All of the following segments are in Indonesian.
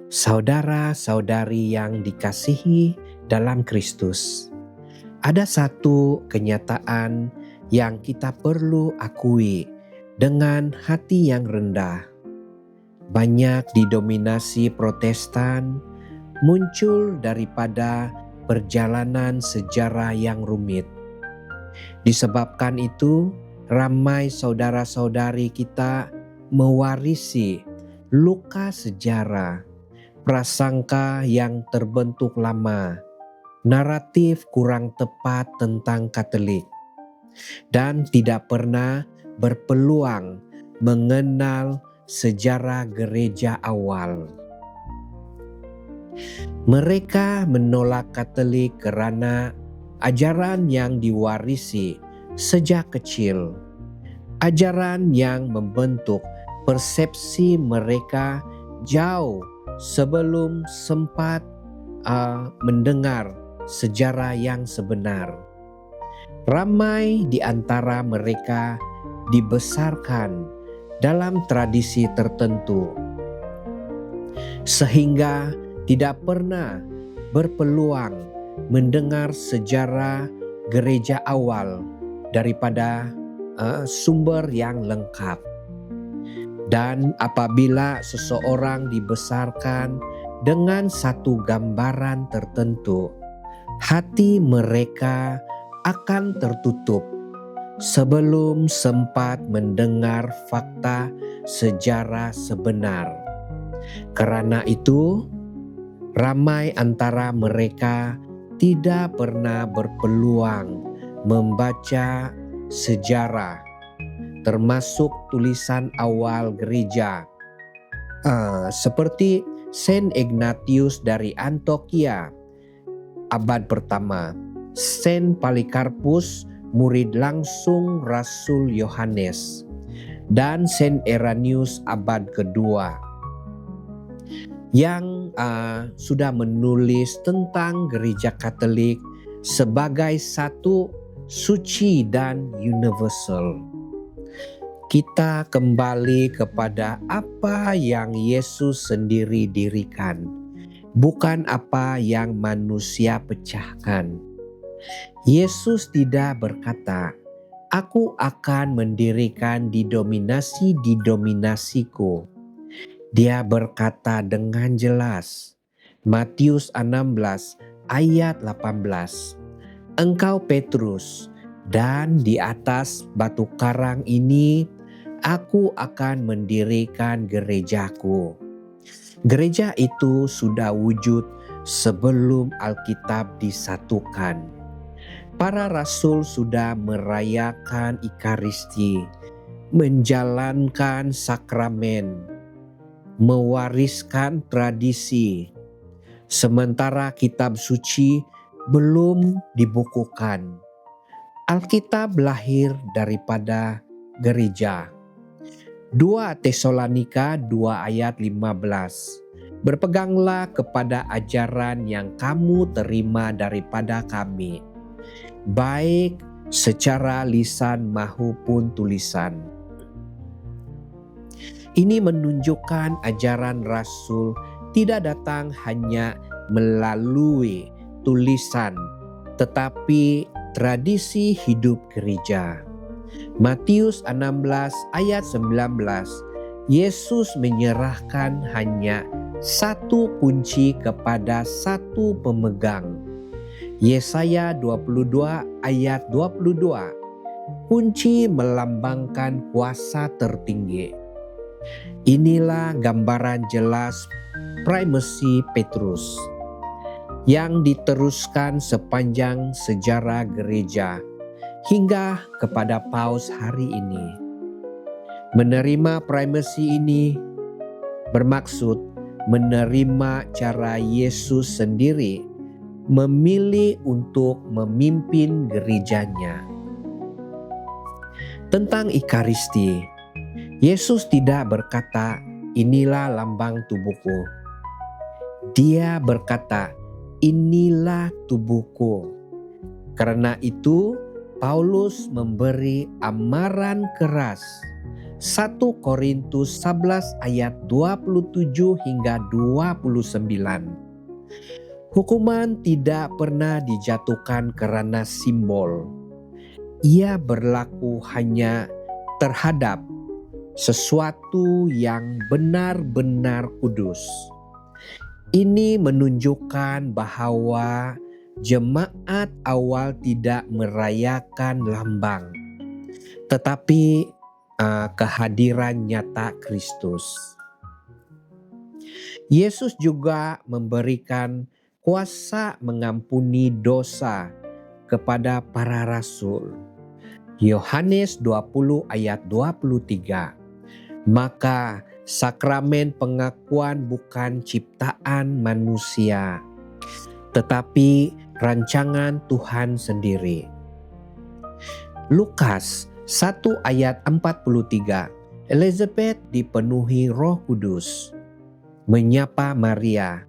Saudara-saudari yang dikasihi dalam Kristus, ada satu kenyataan yang kita perlu akui dengan hati yang rendah. Banyak didominasi Protestan muncul daripada perjalanan sejarah yang rumit. Disebabkan itu, ramai saudara-saudari kita mewarisi luka sejarah, prasangka yang terbentuk lama, naratif kurang tepat tentang Katolik, dan tidak pernah berpeluang mengenal sejarah gereja awal. Mereka menolak Katolik karena ajaran yang diwarisi sejak kecil, ajaran yang membentuk persepsi mereka jauh sebelum sempat mendengar sejarah yang sebenar. Ramai di antara mereka dibesarkan dalam tradisi tertentu, sehingga tidak pernah berpeluang mendengar sejarah gereja awal daripada sumber yang lengkap. Dan apabila seseorang dibesarkan dengan satu gambaran tertentu, hati mereka akan tertutup sebelum sempat mendengar fakta sejarah sebenar. Karena itu, ramai antara mereka tidak pernah berpeluang membaca sejarah, termasuk tulisan awal gereja, seperti Saint Ignatius dari Antioquia, abad pertama, Saint Polycarpus, murid langsung Rasul Yohanes, dan Saint Irenaeus abad kedua, yang sudah menulis tentang gereja Katolik sebagai satu suci dan universal. Kita kembali kepada apa yang Yesus sendiri dirikan, bukan apa yang manusia pecahkan. Yesus tidak berkata, "Aku akan mendirikan didominasiku." Dia berkata dengan jelas, Matius 16 ayat 18, "Engkau Petrus, dan di atas batu karang ini aku akan mendirikan gerejaku." Gereja itu sudah wujud sebelum Alkitab disatukan. Para rasul sudah merayakan Ekaristi, menjalankan sakramen, mewariskan tradisi, sementara kitab suci belum dibukukan. Alkitab lahir daripada gereja. 2 Tesalonika 2 ayat 15. Berpeganglah kepada ajaran yang kamu terima daripada kami, baik secara lisan maupun tulisan. Ini menunjukkan ajaran Rasul tidak datang hanya melalui tulisan, tetapi tradisi hidup gereja. Matius 16 ayat 19, Yesus menyerahkan hanya satu kunci kepada satu pemegang. Yesaya 22 ayat 22, kunci melambangkan kuasa tertinggi. Inilah gambaran jelas primacy Petrus yang diteruskan sepanjang sejarah gereja hingga kepada Paus hari ini. Menerima primacy ini bermaksud menerima cara Yesus sendiri memilih untuk memimpin gerejanya. Tentang Ekaristi, Yesus tidak berkata, "Inilah lambang tubuhku." Dia berkata, "Inilah tubuhku." Karena itu, Paulus memberi amaran keras 1 Korintus 11 ayat 27 hingga 29. Hukuman tidak pernah dijatuhkan karena simbol. Ia berlaku hanya terhadap sesuatu yang benar-benar kudus. Ini menunjukkan bahwa jemaat awal tidak merayakan lambang, tetapi kehadiran nyata Kristus. Yesus juga memberikan kuasa mengampuni dosa kepada para rasul. Yohanes 20 ayat 23. Maka sakramen pengakuan bukan ciptaan manusia, tetapi rancangan Tuhan sendiri. Lukas 1 ayat 43. Elizabeth dipenuhi Roh Kudus, menyapa Maria,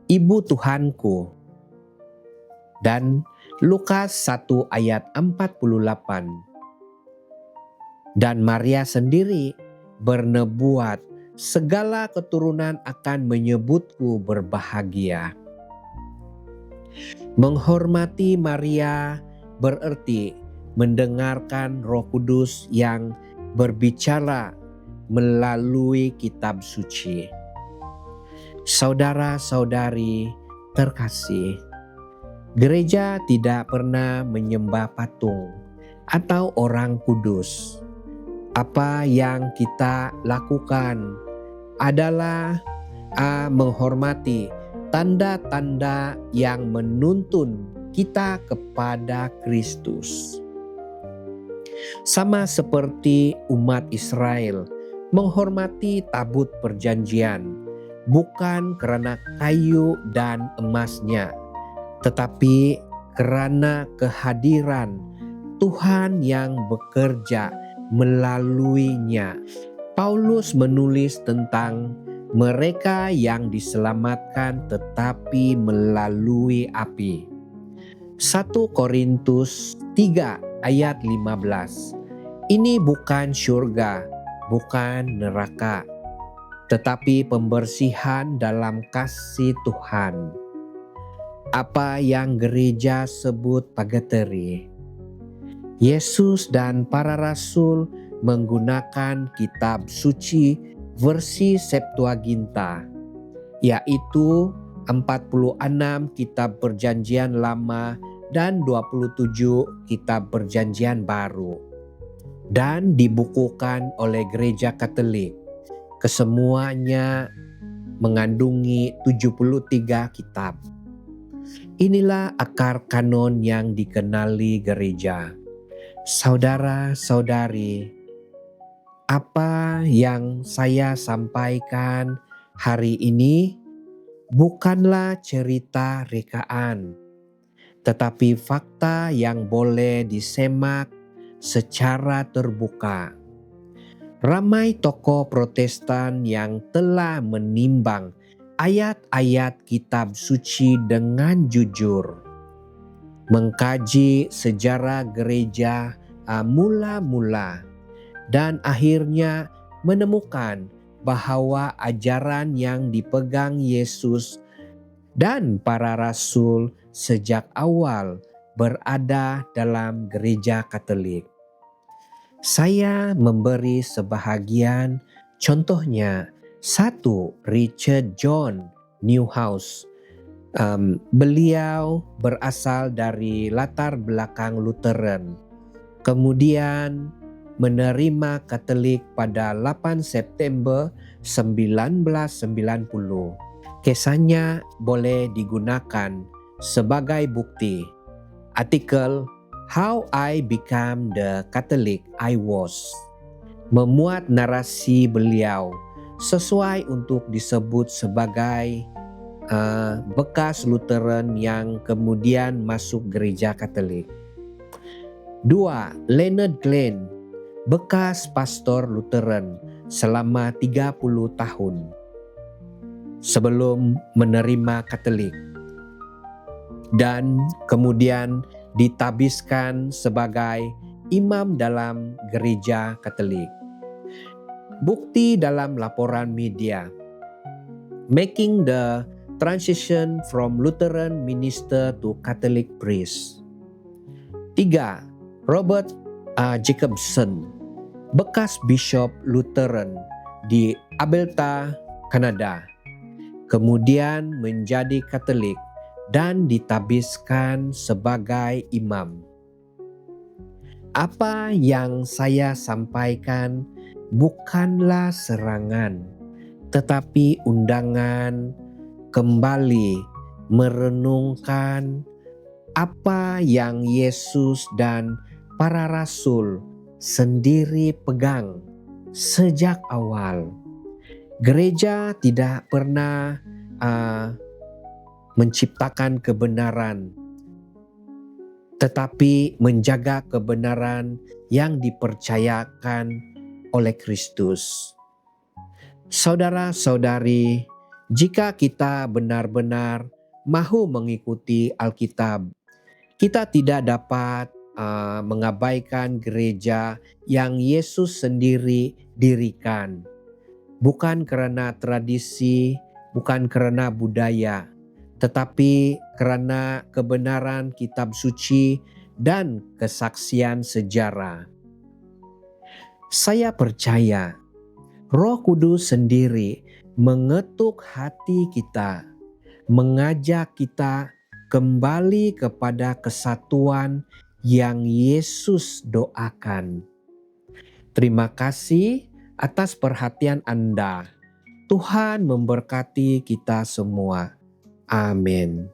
Ibu Tuhanku. Dan Lukas 1 ayat 48. Dan Maria sendiri bernubuat, segala keturunan akan menyebutku berbahagia. Menghormati Maria berarti mendengarkan Roh Kudus yang berbicara melalui kitab suci. Saudara-saudari terkasih, gereja tidak pernah menyembah patung atau orang kudus. Apa yang kita lakukan adalah menghormati tanda-tanda yang menuntun kita kepada Kristus. Sama seperti umat Israel menghormati tabut perjanjian, bukan karena kayu dan emasnya, tetapi karena kehadiran Tuhan yang bekerja melaluinya. Paulus menulis tentang mereka yang diselamatkan tetapi melalui api. 1 Korintus 3 ayat 15. Ini bukan surga, bukan neraka, tetapi pembersihan dalam kasih Tuhan. Apa yang gereja sebut pagateri. Yesus dan para rasul menggunakan kitab suci versi Septuaginta, yaitu 46 kitab perjanjian lama dan 27 kitab perjanjian baru, dan dibukukan oleh gereja Katolik. Kesemuanya mengandungi 73 kitab. Inilah akar kanon yang dikenali gereja. Saudara-saudari, apa yang saya sampaikan hari ini bukanlah cerita rekaan, tetapi fakta yang boleh disemak secara terbuka. Ramai tokoh Protestan yang telah menimbang ayat-ayat kitab suci dengan jujur, mengkaji sejarah gereja mula-mula, dan akhirnya menemukan bahwa ajaran yang dipegang Yesus dan para rasul sejak awal berada dalam gereja Katolik. Saya memberi sebahagian contohnya. 1. Richard John Newhouse. Beliau berasal dari latar belakang Lutheran, kemudian menerima Katolik pada 8 September 1990. Kisahnya boleh digunakan sebagai bukti. Artikel How I Became the Catholic I Was memuat narasi beliau sesuai untuk disebut sebagai bekas Lutheran yang kemudian masuk gereja Katolik. 2. Leonard Glenn, bekas pastor Lutheran selama 30 tahun sebelum menerima Katolik dan kemudian ditabiskan sebagai imam dalam gereja Katolik. Bukti dalam laporan media. Making the transition from Lutheran minister to Catholic priest. 3. Robert Jacobson, bekas Bishop Lutheran di Alberta, Kanada, kemudian menjadi Katolik dan ditabiskan sebagai imam. Apa yang saya sampaikan bukanlah serangan, tetapi undangan kembali merenungkan apa yang Yesus dan para rasul sendiri pegang sejak awal. Gereja tidak pernah menciptakan kebenaran, tetapi menjaga kebenaran yang dipercayakan oleh Kristus. Saudara-saudari, jika kita benar-benar mahu mengikuti Alkitab, kita tidak dapat mengabaikan gereja yang Yesus sendiri dirikan. Bukan karena tradisi, bukan karena budaya, tetapi karena kebenaran kitab suci dan kesaksian sejarah. Saya percaya Roh Kudus sendiri mengetuk hati kita, mengajak kita kembali kepada kesatuan yang Yesus doakan. Terima kasih atas perhatian Anda. Tuhan memberkati kita semua. Amin.